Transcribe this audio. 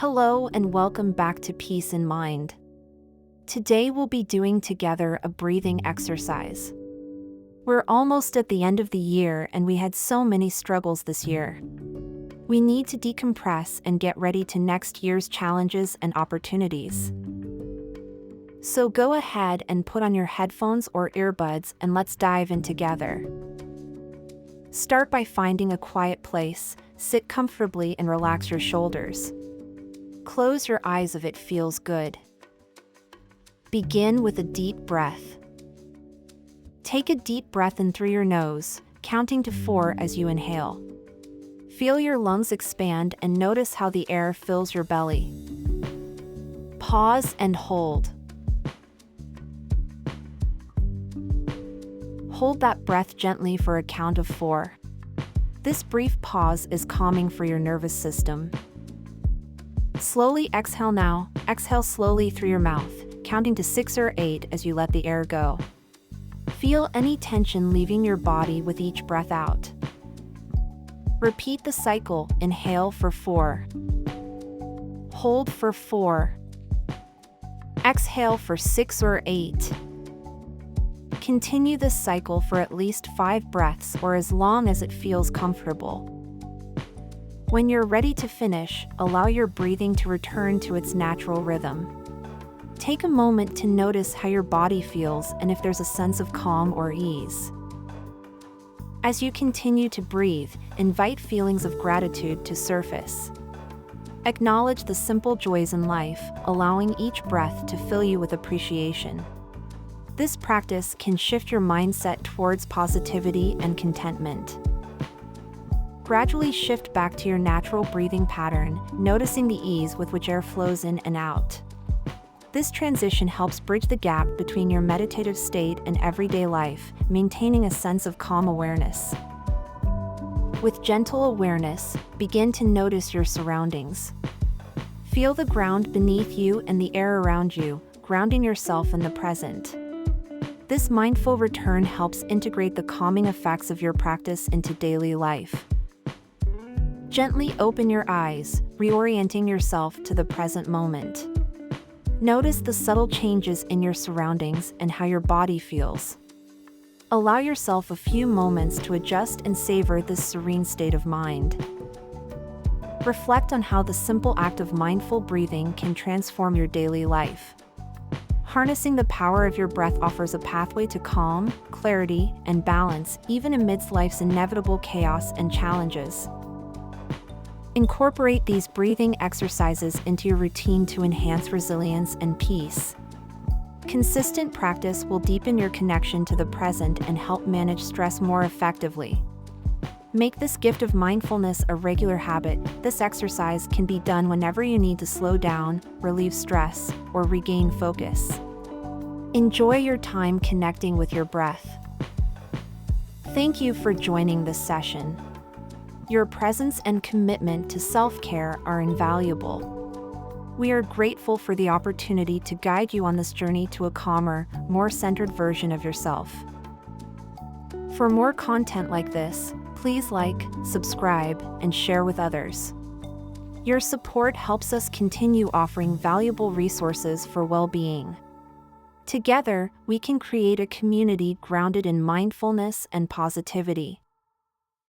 Hello and welcome back to Peace in Mind. Today we'll be doing together a breathing exercise. We're almost at the end of the year and we had so many struggles this year. We need to decompress and get ready to next year's challenges and opportunities. So go ahead and put on your headphones or earbuds and let's dive in together. Start by finding a quiet place, sit comfortably and relax your shoulders. Close your eyes if it feels good. Begin with a deep breath. Take a deep breath in through your nose, counting to 4 as you inhale. Feel your lungs expand and notice how the air fills your belly. Pause and hold. Hold that breath gently for a count of 4. This brief pause is calming for your nervous system. Slowly exhale now. Exhale slowly through your mouth, counting to 6 or 8 as you let the air go. Feel any tension leaving your body with each breath out. Repeat the cycle. Inhale for 4. Hold for 4. Exhale for 6 or 8. Continue this cycle for at least 5 breaths or as long as it feels comfortable. When you're ready to finish, allow your breathing to return to its natural rhythm. Take a moment to notice how your body feels and if there's a sense of calm or ease. As you continue to breathe, invite feelings of gratitude to surface. Acknowledge the simple joys in life, allowing each breath to fill you with appreciation. This practice can shift your mindset towards positivity and contentment. Gradually shift back to your natural breathing pattern, noticing the ease with which air flows in and out. This transition helps bridge the gap between your meditative state and everyday life, maintaining a sense of calm awareness. With gentle awareness, begin to notice your surroundings. Feel the ground beneath you and the air around you, grounding yourself in the present. This mindful return helps integrate the calming effects of your practice into daily life. Gently open your eyes, reorienting yourself to the present moment. Notice the subtle changes in your surroundings and how your body feels. Allow yourself a few moments to adjust and savor this serene state of mind. Reflect on how the simple act of mindful breathing can transform your daily life. Harnessing the power of your breath offers a pathway to calm, clarity, and balance, even amidst life's inevitable chaos and challenges. Incorporate these breathing exercises into your routine to enhance resilience and peace. Consistent practice will deepen your connection to the present and help manage stress more effectively. Make this gift of mindfulness a regular habit. This exercise can be done whenever you need to slow down, relieve stress, or regain focus. Enjoy your time connecting with your breath. Thank you for joining this session. Your presence and commitment to self-care are invaluable. We are grateful for the opportunity to guide you on this journey to a calmer, more centered version of yourself. For more content like this, please like, subscribe, and share with others. Your support helps us continue offering valuable resources for well-being. Together, we can create a community grounded in mindfulness and positivity.